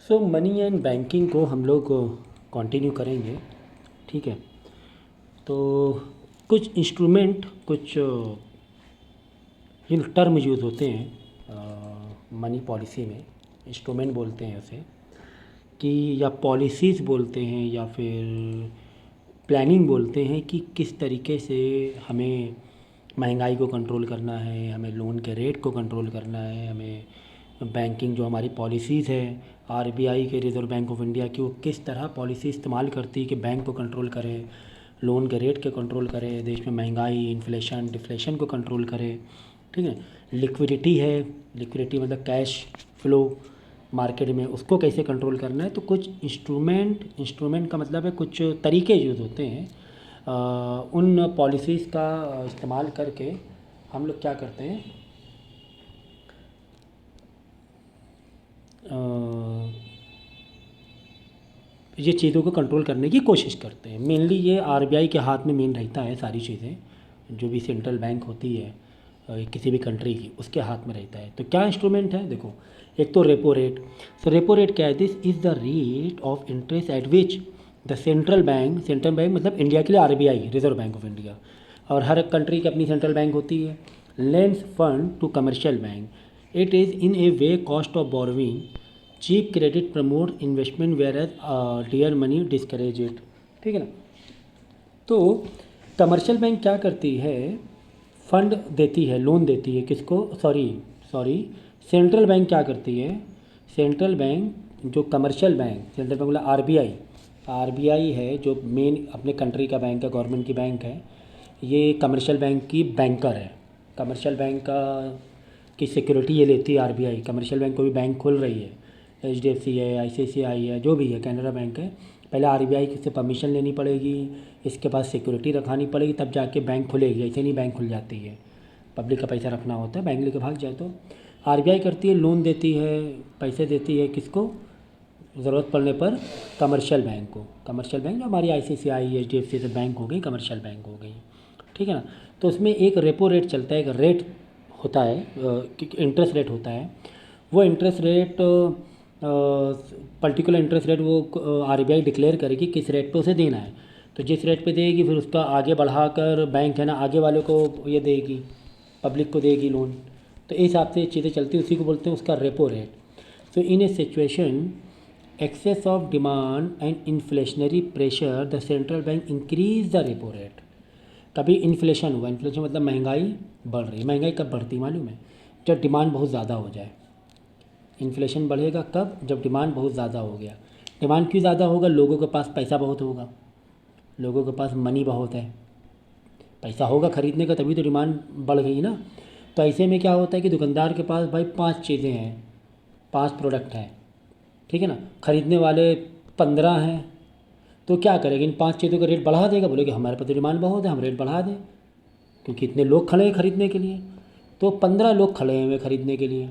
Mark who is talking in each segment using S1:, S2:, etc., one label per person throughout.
S1: So money and banking को हम लोग कंटिन्यू करेंगे। ठीक है, तो कुछ इंस्ट्रूमेंट, कुछ टर्म यूज़ होते हैं मनी पॉलिसी में। इंस्ट्रूमेंट बोलते हैं उसे, कि या पॉलिसीज़ बोलते हैं या फिर प्लानिंग बोलते हैं कि किस तरीके से हमें महंगाई को कंट्रोल करना है, हमें लोन के रेट को कंट्रोल करना है, हमें बैंकिंग जो हमारी पॉलिसीज़ है आरबीआई के, रिज़र्व बैंक ऑफ इंडिया की, वो किस तरह पॉलिसी इस्तेमाल करती है कि बैंक को कंट्रोल करे, लोन के रेट को कंट्रोल करे, देश में महंगाई, इन्फ्लेशन, डिफ्लेशन को कंट्रोल करे। ठीक है, लिक्विडिटी है, लिक्विडिटी मतलब कैश फ्लो मार्केट में, उसको कैसे कंट्रोल करना है। तो कुछ इंस्ट्रूमेंट का मतलब है कुछ तरीके यूज़ होते हैं उन पॉलिसीज़ का इस्तेमाल करके हम लोग क्या करते हैं, ये चीज़ों को कंट्रोल करने की कोशिश करते हैं। मेनली ये आरबीआई के हाथ में मेन रहता है, सारी चीज़ें जो भी सेंट्रल बैंक होती है किसी भी कंट्री की, उसके हाथ में रहता है। तो क्या इंस्ट्रूमेंट है, देखो, एक तो रेपो रेट। तो रेपो रेट क्या है, this is the rate of interest at which the central bank मतलब इंडिया के लिए RBI, reserve bank of India, और हर कंट्री की अपनी सेंट्रल बैंक होती है, lends fund to commercial bank. It is in a way cost of borrowing, cheap credit promote investment whereas dear money discourage it. ठीक है ना। तो कमर्शियल बैंक क्या करती है, फंड देती है, लोन देती है किसको, सॉरी सेंट्रल बैंक क्या करती है, सेंट्रल बैंक जो कमर्शियल बैंक, सेंट्रल बैंक मतलब आरबीआई है जो मेन अपने कंट्री का बैंक है, गवर्नमेंट की बैंक है, ये कमर्शियल बैंक की बैंकर है। कमर्शियल बैंक का की सिक्योरिटी ये लेती है आरबीआई। कमर्शियल बैंक कोई बैंक खोल रही है, एचडीएफसी है, आईसीआईसीआई है, जो भी है, कैनरा बैंक है, पहले आरबीआई से परमिशन लेनी पड़ेगी, इसके पास सिक्योरिटी रखानी पड़ेगी, तब जाके बैंक खुलेगी। ऐसे नहीं बैंक खुल जाती है, पब्लिक का पैसा रखना होता है, बैंक लेके भाग जाए। तो आरबीआई करती है, लोन देती है, पैसे देती है किसको, ज़रूरत पड़ने पर कमर्शियल बैंक को। कमर्शियल बैंक जो हमारी आईसीआईसीआई, एचडीएफसी से बैंक हो गई, कमर्शियल बैंक हो गई। ठीक है ना। तो उसमें एक रेपो रेट चलता है, एक रेट होता है, इंटरेस्ट रेट होता है। वो interest rate, particular interest rate वो आरबीआई डिक्लेयर करेगी किस रेट पे उसे देना है। तो जिस रेट पे देगी फिर उसका आगे बढ़ाकर बैंक है ना आगे वाले को ये देगी, पब्लिक को देगी लोन। तो इस हिसाब से चीज़ें चलती, उसी को बोलते हैं उसका repo rate. So in a situation excess of demand and inflationary pressure the central bank increase the repo rate. कभी इन्फ्लेशन हुआ, इन्फ्लेशन मतलब महंगाई बढ़ रही है। महंगाई कब बढ़ती मालूम है, जब डिमांड बहुत ज़्यादा हो जाए। इन्फ्लेशन बढ़ेगा कब, जब डिमांड बहुत ज़्यादा हो गया। डिमांड क्यों ज़्यादा होगा, लोगों के पास पैसा बहुत होगा, लोगों के पास मनी बहुत है, पैसा होगा खरीदने का, तभी तो डिमांड बढ़ गई ना। तो ऐसे में क्या होता है कि दुकानदार के पास भाई 5 चीज़ें हैं, 5 प्रोडक्ट हैं, ठीक है ना, खरीदने वाले 15 हैं, तो क्या करेगा, इन 5 चीज़ों का रेट बढ़ा देगा, बोलेगा हमारे पास तो डिमांड बहुत है, हम रेट बढ़ा दें, क्योंकि इतने लोग खड़े हैं खरीदने के लिए। तो 15 लोग खड़े हुए खरीदने के लिए,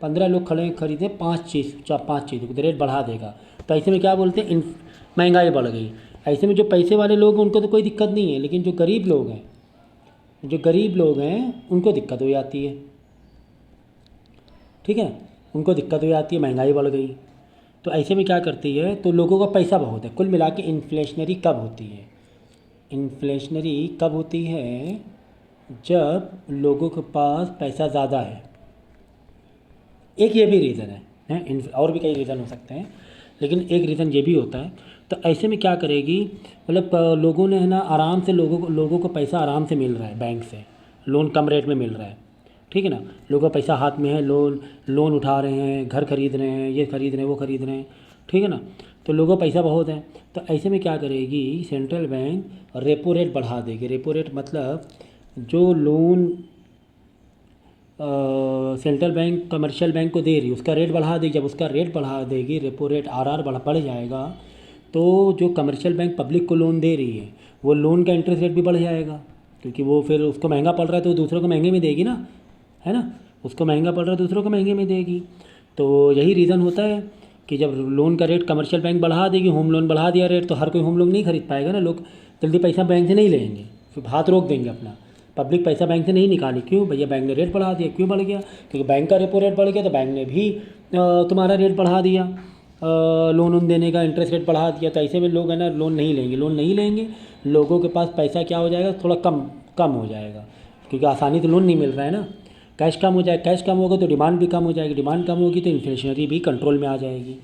S1: 15 लोग खड़े हैं खरीदे 5 चीज़ों को, तो रेट बढ़ा देगा। तो ऐसे में क्या बोलते हैं, महंगाई बढ़ गई। ऐसे में जो पैसे वाले लोग हैं उनको तो कोई दिक्कत नहीं है, लेकिन जो गरीब लोग हैं, उनको दिक्कत हो जाती है। ठीक है, उनको दिक्कत हो जाती है, महंगाई बढ़ गई। तो ऐसे में क्या करती है, तो लोगों का पैसा बहुत है। कुल मिला के इन्फ्लेशनरी कब होती है, इन्फ्लेशनरी कब होती है, जब लोगों के पास पैसा ज़्यादा है। एक ये भी रीज़न है, और भी कई रीज़न हो सकते हैं, लेकिन एक रीज़न ये भी होता है। तो ऐसे में क्या करेगी, मतलब लोगों ने है ना आराम से, लोगों को पैसा आराम से मिल रहा है बैंक से, लोन कम रेट में मिल रहा है। ठीक है ना, लोगों का पैसा हाथ में है, लोन उठा रहे हैं, घर खरीद रहे हैं, ये खरीद रहे हैं, वो खरीद रहे हैं। ठीक है ना, तो लोगों का पैसा बहुत है। तो ऐसे में क्या करेगी, सेंट्रल बैंक रेपो रेट बढ़ा देगी। रेपो रेट मतलब जो loan central bank commercial bank को दे रही है उसका रेट बढ़ा देगी। जब उसका रेट बढ़ा देगी, रेपो रेट आरआर बढ़ जाएगा, तो जो कमर्शियल बैंक पब्लिक को लोन दे रही है वो लोन का इंटरेस्ट रेट भी बढ़ जाएगा, क्योंकि वो फिर उसको महंगा पड़ रहा है तो दूसरों को महंगे में देगी ना, है ना, उसको महंगा पड़ रहा है दूसरों को महंगे में देगी। तो यही रीज़न होता है कि जब लोन का रेट कमर्शियल बैंक बढ़ा देगी, होम लोन बढ़ा दिया रेट, तो हर कोई होम लोन नहीं खरीद पाएगा ना, लोग जल्दी पैसा बैंक से नहीं लेंगे, फिर हाथ रोक देंगे अपना, पब्लिक पैसा बैंक से नहीं निकाली। क्यों भैया, बैंक ने रेट बढ़ा दिया। क्यों बढ़ गया, क्योंकि बैंक का रेपो रेट बढ़ गया तो बैंक ने भी तुम्हारा रेट बढ़ा दिया। लोन उन देने का, इंटरेस्ट रेट बढ़ा दिया, तो ऐसे में लोग है ना लोन नहीं लेंगे। लोन नहीं लेंगे, लोगों के पास पैसा क्या हो जाएगा, थोड़ा कम कम हो जाएगा, क्योंकि आसानी से लोन नहीं मिल रहा है ना। कैश कम हो जाए, कैश कम होगा तो डिमांड भी कम हो जाएगी, डिमांड कम होगी तो इन्फ्लेशनरी भी कंट्रोल में आ जाएगी।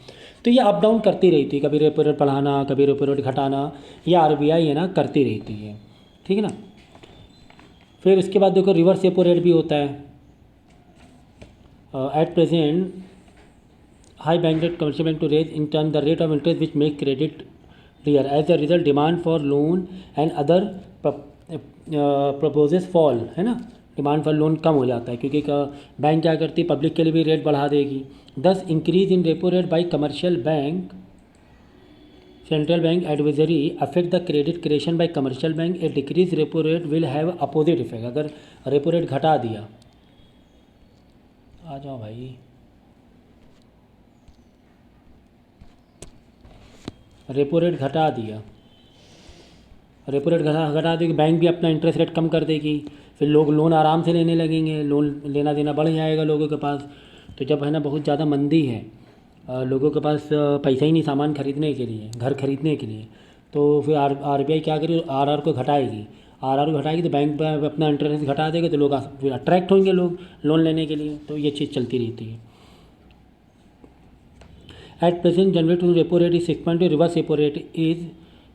S1: तो ये अप डाउन करती रहती है, कभी रेपो रेट बढ़ाना, कभी रेपो रेट घटाना, ये आरबीआई है ना करती रहती है, ठीक है ना। फिर उसके बाद देखो रिवर्स रेपो रेट भी होता है। At present high bank rate commercial bank to raise in turn the rate of interest which make credit rare. As a result demand for loan and other proposes fall, है ना, demand for loan कम हो जाता है, क्योंकि bank क्या करती है, public के लिए भी रेट बढ़ा देगी। दस increase in repo rate by commercial bank central bank advisory affect the credit creation by commercial bank. A decrease repo rate will have opposite effect. अगर रेपो रेट घटा दिया, आ जाओ भाई, रेपो रेट घटा दिया, रेपो रेट घटा देगी, bank भी अपना इंटरेस्ट रेट कम कर देगी, फिर लोग लोन आराम से लेने लगेंगे, लोन लेना देना बढ़ जाएगा लोगों के पास। तो जब है ना बहुत ज़्यादा मंदी है, लोगों के पास पैसा ही नहीं सामान खरीदने के लिए, घर खरीदने के लिए, तो फिर आरबीआई क्या करेगी, आरआर को घटाएगी। आरआर को घटाएगी तो बैंक अपना इंटरेस्ट घटा देगा, तो लोग फिर अट्रैक्ट होंगे लोग लोन लेने के लिए। तो ये चीज़ चलती रहती है। At present, generated repo rate is 6.2, reverse repo rate is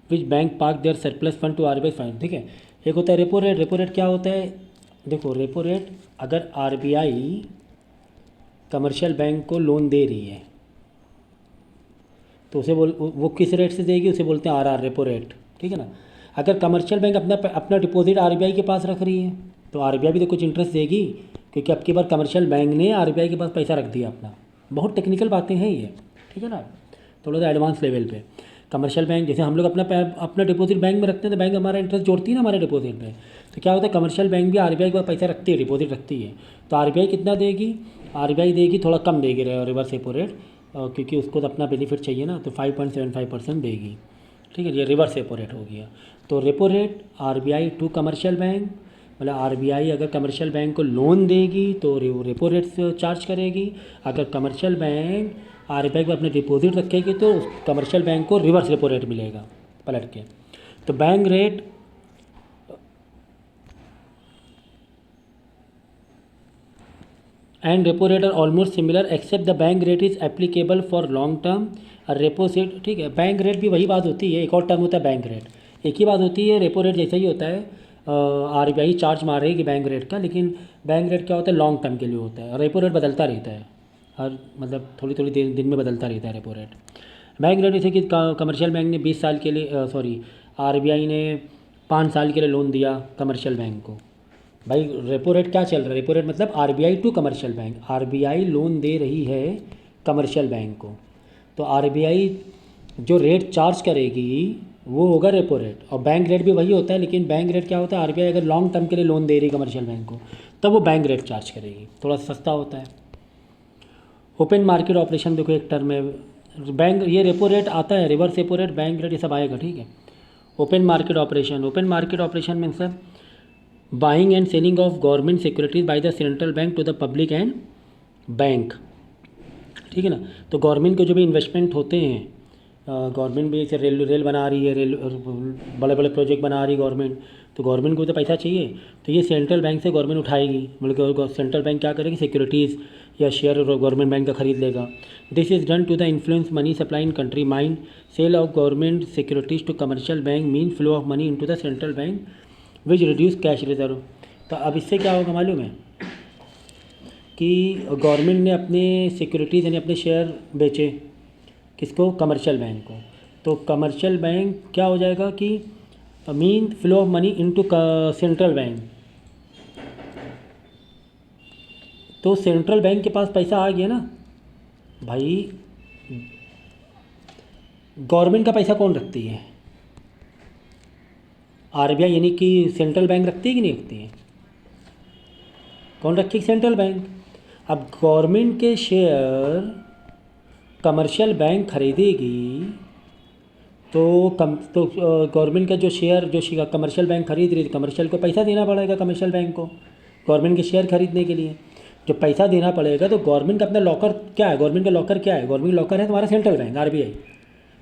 S1: which bank park their surplus fund to RBI fund, ठीक है। एक होता है रेपो रेट। रेपो रेट क्या होता है, देखो रेपो रेट अगर आरबीआई कमर्शियल बैंक को लोन दे रही है तो उसे वो किस रेट से देगी, उसे बोलते हैं आरआर, रेपो रेट, ठीक है ना। अगर कमर्शियल बैंक अपना डिपॉजिट आरबीआई के पास रख रही है तो आरबीआई भी तो कुछ इंटरेस्ट देगी, क्योंकि अब की बार कमर्शियल बैंक ने आरबीआई के पास पैसा रख दिया अपना। बहुत टेक्निकल बातें हैं ये, ठीक है ना, थोड़ा सा एडवांस लेवल पे। कमर्शियल बैंक जैसे हम लोग अपना डिपॉजिट बैंक में रखते हैं तो बैंक हमारा इंटरेस्ट जोड़ती है ना हमारे डिपॉजिट में, तो क्या होता है कमर्शियल बैंक भी आरबीआई के पास पैसा रखती है, डिपॉजिट रखती है। तो आरबीआई कितना देगी, आरबीआई देगी थोड़ा कम देगी रिवर्स रेपो रेट, क्योंकि उसको तो अपना बेनिफिट चाहिए ना, तो 5.75% देगी, ठीक है। ये रिवर्स रेपो रेट हो गया। तो repo rate RBI to commercial bank, मतलब आरबीआई अगर कमर्शियल बैंक को लोन देगी तो रेपो रेट से चार्ज करेगी। अगर कमर्शियल बैंक आरबीआई को अपने डिपॉजिट रखेगी तो कमर्शियल बैंक को रिवर्स रेपो रेट मिलेगा पलट के। तो bank rate and repo rate are almost similar except the bank rate is applicable for long term और रेपो सेट, ठीक है। बैंक रेट भी वही बात होती है, एक और टर्म होता है बैंक रेट, एक ही बात होती है। रेपो रेट जैसा ही होता है, आरबीआई चार्ज मारेगी बैंक रेट का, लेकिन बैंक रेट क्या होता है लॉन्ग टर्म के लिए होता है, और रेपो रेट बदलता रहता है हर मतलब थोड़ी थोड़ी देर दिन में बदलता रहता है रेपो रेट। बैंक रेट जैसे कि कमर्शियल बैंक ने 20 साल के लिए आरबीआई ने 5 साल के लिए लोन दिया कमर्शियल बैंक को। भाई रेपो रेट क्या चल रहा है, रेपो रेट मतलब RBI to commercial bank, RBI loan दे रही है कमर्शियल बैंक को, तो आरबीआई जो रेट चार्ज करेगी वो होगा रेपो रेट, और बैंक रेट भी वही होता है। लेकिन बैंक रेट क्या होता है, आरबीआई अगर लॉन्ग टर्म के लिए लोन दे रही है कमर्शियल बैंक को तब वो बैंक रेट चार्ज करेगी, थोड़ा सस्ता होता है। ओपन मार्केट ऑपरेशन देखो एक टर्म है, बैंक ये रेपो रेट आता है, reverse repo rate, bank rate, ये सब आएगा, ठीक है। Open market operation, open market operation में सब buying and selling of government securities by the central bank to the public and bank, ठीक है ना। तो गवर्नमेंट के जो भी इन्वेस्टमेंट होते हैं, गवर्नमेंट भी जैसे रेल बना रही है, रेल बड़े बड़े प्रोजेक्ट बना रही है गवर्नमेंट, तो गवर्नमेंट को तो पैसा चाहिए, तो ये सेंट्रल बैंक से गवर्नमेंट उठाएगी, मतलब सेंट्रल बैंक क्या करेगी, सिक्योरिटीज़ या शेयर गवर्नमेंट बैंक का खरीद लेगा। This is done to the influence money supply in country mind, sale of government securities to commercial bank mean flow of money into the central bank which reduce cash reserve. तो अब इससे क्या होगा मालूम है कि गवर्नमेंट ने अपने सिक्योरिटीज़ यानी अपने शेयर बेचे, किसको, कमर्शियल बैंक को, तो कमर्शियल बैंक क्या हो जाएगा कि mean flow of money into central bank, तो सेंट्रल बैंक के पास पैसा आ गया ना भाई। गवर्नमेंट का पैसा कौन रखती है, आरबीआई यानी कि सेंट्रल बैंक रखती है कि नहीं रखती है, कौन रखेगी, सेंट्रल बैंक। अब गवर्नमेंट के शेयर कमर्शियल बैंक खरीदेगी तो गवर्नमेंट का जो शेयर कमर्शियल बैंक खरीद रही है, कमर्शियल को पैसा देना पड़ेगा कमर्शियल बैंक को गवर्नमेंट के शेयर खरीदने के लिए। जब पैसा देना पड़ेगा तो गवर्नमेंट का अपना लॉकर क्या है, गवर्नमेंट का लॉकर क्या है, गवर्नमेंट लॉकर है तुम्हारा सेंट्रल बैंक आरबीआई।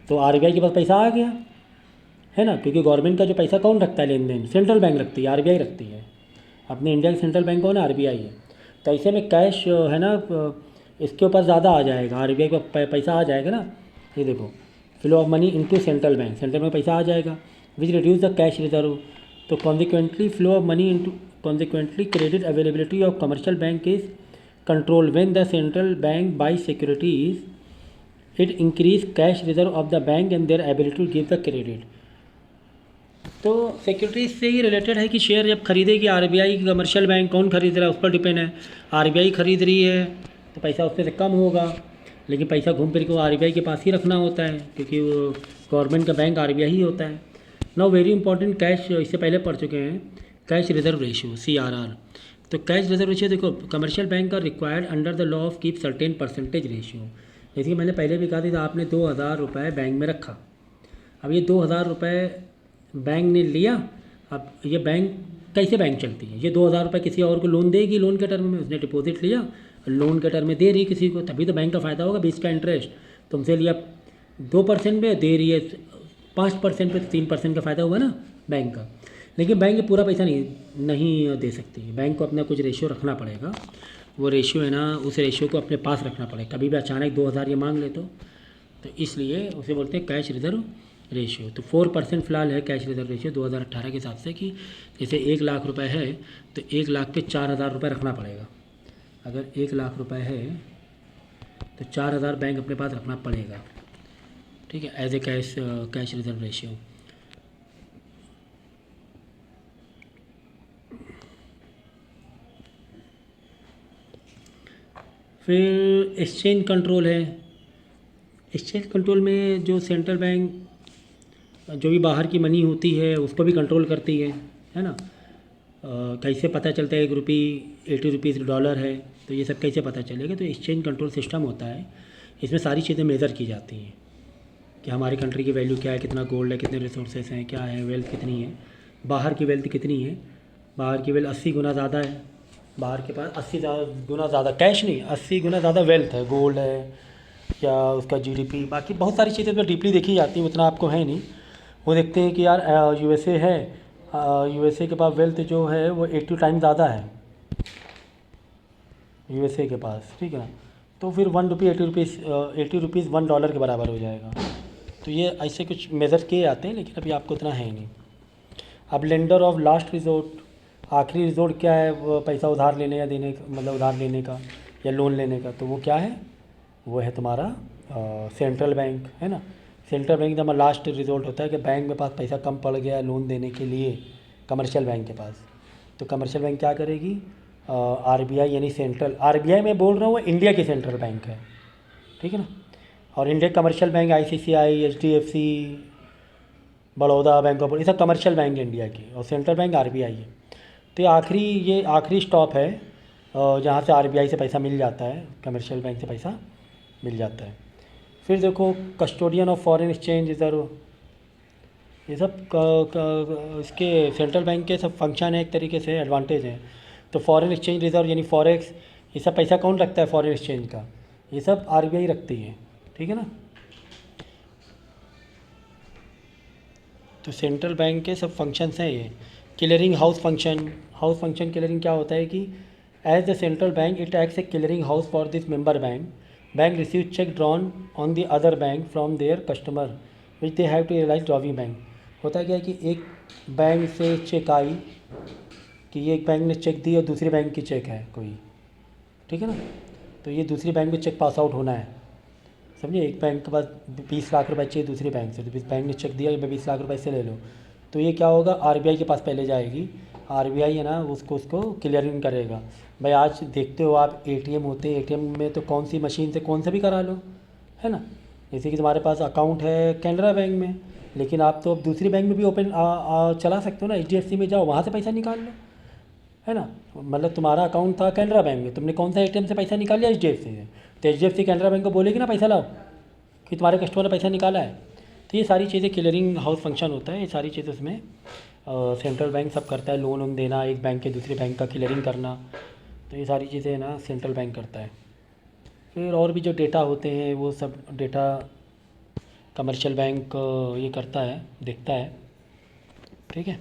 S1: तो आरबीआई के पास पैसा आ गया है ना, क्योंकि गवर्नमेंट का जो पैसा कौन रखता है लेन देन, सेंट्रल बैंक रखती है, आरबीआई रखती है। अपने इंडिया की सेंट्रल बैंक कौन है, आरबीआई है। तो ऐसे में कैश है ना इसके ऊपर ज़्यादा आ जाएगा, आरबीआई का पैसा आ जाएगा ना। ये देखो flow of money into central bank, central bank पैसा आ जाएगा which reduce the cash reserve. तो consequently flow of money into consequently credit availability of commercial bank is control when the central bank buy securities it increase cash reserve of the bank and their ability to give the credit. तो securities से ही related है कि share जब खरीदेगी RBI, commercial bank कौन खरीद रहा है उस पर डिपेंड है। आरबीआई खरीद रही है तो पैसा उससे से कम होगा, लेकिन पैसा घूम फिर के आरबीआई के पास ही रखना होता है, क्योंकि वो गवर्नमेंट का बैंक आरबीआई ही होता है। नाउ वेरी इंपॉर्टेंट कैश, इससे पहले पढ़ चुके हैं, कैश रिजर्व रेशियो CRR। तो कैश रिजर्व रेशियो देखो, कमर्शियल बैंक का required under the law of keep certain percentage ratio. जैसे कि मैंने पहले भी कहा था, आपने 2,000 रुपये बैंक में रखा, अब ये 2,000 रुपये बैंक ने लिया। अब ये बैंक कैसे बैंक चलती है, ये 2,000 रुपये किसी और को लोन देगी, लोन के टर्म में उसने डिपॉजिट लिया, लोन के टर्म में दे रही किसी को, तभी तो बैंक का फ़ायदा होगा। 20 का इंटरेस्ट तुमसे लिया 2% में, दे रही है 5% पे, तो 3% का फ़ायदा हुआ ना बैंक का। लेकिन बैंक ये पूरा पैसा नहीं दे सकती, बैंक को अपना कुछ रेशियो रखना पड़ेगा। वो रेशियो है ना, उस रेशियो को अपने पास रखना पड़ेगा। कभी भी अचानक 2,000 ये मांग ले तो इसलिए उसे बोलते हैं कैश रिजर्व रेशियो। तो 4% फ़िलहाल है कैश रिजर्व रेशियो 2018 के हिसाब से, कि जैसे 1 लाख रुपए है तो 1 लाख पे 4,000 रुपये रखना पड़ेगा। अगर 1 लाख रुपए है तो 4,000 बैंक अपने पास रखना पड़ेगा, ठीक है, as a cash reserve ratio. फिर एक्सचेंज कंट्रोल है। एक्सचेंज कंट्रोल में जो सेंट्रल बैंक जो भी बाहर की मनी होती है उसको भी कंट्रोल करती है ना। कैसे पता चलता है 1 रुपये 80 रुपीज़ डॉलर है, तो ये सब कैसे पता चलेगा। तो एक्सचेंज कंट्रोल सिस्टम होता है, इसमें सारी चीज़ें मेज़र की जाती हैं कि हमारी कंट्री की वैल्यू क्या है, कितना गोल्ड है, कितने रिसोर्सेज हैं, क्या है, वेल्थ कितनी है, बाहर की वेल्थ कितनी है। बाहर की वेल्थ 80 गुना ज़्यादा है, बाहर के पास 80 गुना ज़्यादा कैश नहीं, 80 गुना ज़्यादा वेल्थ है, गोल्ड है या उसका जीडीपी, बाकी बहुत सारी चीज़ें तो डीपली देखी जाती हैं, उतना आपको है नहीं। वो देखते हैं कि यार यूएसए है, यूएसए के पास वेल्थ जो है वो 80 टाइम ज़्यादा है यूएसए के पास, ठीक है ना। तो फिर 1 रुपये 80 रुपीज़ $1 के बराबर हो जाएगा। तो ये ऐसे कुछ मेज़र किए जाते हैं, लेकिन अभी आपको उतना है नहीं। अब लेंडर ऑफ लास्ट रिजोर्ट, आखिरी रिजोर्ट क्या है, वो पैसा उधार लेने या देने, मतलब उधार लेने का या लोन लेने का, तो वो क्या है, वो है तुम्हारा सेंट्रल बैंक, है ना। सेंट्रल बैंक का लास्ट रिजोर्ट होता है कि बैंक में पास पैसा कम पड़ गया लोन देने के लिए कमर्शियल बैंक के पास, तो कमर्शियल बैंक क्या करेगी, आरबीआई यानी सेंट्रल, आरबीआई मैं बोल रहा हूँ वो इंडिया की सेंट्रल बैंक है, ठीक है ना। और India commercial bank ICICI, HDFC, Baroda, bank of, ये सब कमर्शियल बैंक है इंडिया की, और सेंट्रल बैंक आरबीआई है। तो ये आखिरी स्टॉप है जहाँ से आरबीआई से पैसा मिल जाता है, कमर्शियल बैंक से पैसा मिल जाता है। फिर देखो custodian of foreign exchange reserve, ये सब इसके सेंट्रल बैंक के सब फंक्शन है, एक तरीके से एडवांटेज है। तो फॉरेन एक्सचेंज रिजर्व यानी फॉरेक्स, ये सब पैसा कौन रखता है फॉरेन एक्सचेंज का, ये सब आरबीआई रखती है, ठीक है ना। तो सेंट्रल बैंक के सब फंक्शंस हैं ये। क्लियरिंग हाउस फंक्शन क्लियरिंग क्या होता है कि as the central bank it acts a clearing house for this member bank receive cheque drawn on the other bank from their customer which they have to realise drawing bank. होता क्या है कि एक bank से check I कि ये एक bank ने चेक दी और दूसरे बैंक की चेक है कोई, ठीक है ना। तो ये दूसरी बैंक में चेक पास आउट होना है, समझिए। एक बैंक के पास 20 लाख रुपए चाहिए दूसरी बैंक से, तो बैंक ने चेक दिया कि मैं 20 लाख रुपए से ले लो, तो ये क्या होगा, आरबीआई के पास पहले जाएगी, आरबीआई है ना उसको क्लियरिंग करेगा। भाई आज देखते हो आप एटीएम होते हैं, एटीएम में तो कौन सी मशीन से कौन सा भी करा लो, है ना। जैसे कि तुम्हारे पास अकाउंट है कैनरा बैंक में, लेकिन आप तो अब दूसरी बैंक में भी ओपन चला सकते हो ना, एचडीएफसी में जाओ वहाँ से पैसा निकाल लो, है ना। मतलब तुम्हारा अकाउंट था कैनरा बैंक में, तुमने कौन सा एटीएम से पैसा निकाल लिया, एचडीएफसी से, तो एचडीएफसी कैनरा बैंक को बोलेगी ना पैसा लाओ कि तुम्हारे कस्टमर ने पैसा निकाला है। तो ये सारी चीज़ें क्लियरिंग हाउस फंक्शन होता है, ये सारी चीज़ें उसमें सेंट्रल बैंक सब करता है, लोन देना, एक बैंक के दूसरे बैंक का क्लियरिंग करना, तो ये सारी चीज़ें ना सेंट्रल बैंक करता है। फिर और भी जो डेटा होते हैं वो सब डेटा कमर्शियल बैंक ये करता है, देखता है। ठीक है।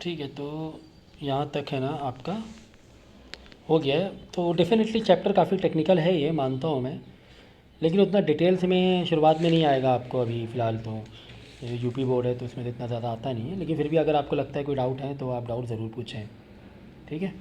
S1: ठीक है, तो यहाँ तक है ना आपका हो गया है। तो डेफिनेटली चैप्टर काफ़ी टेक्निकल है, ये मानता हूँ मैं, लेकिन उतना डिटेल्स में शुरुआत में नहीं आएगा आपको अभी फ़िलहाल। तो यूपी बोर्ड है तो इसमें तो इतना ज़्यादा आता नहीं है, लेकिन फिर भी अगर आपको लगता है कोई डाउट है तो आप डाउट ज़रूर पूछें। ठीक है।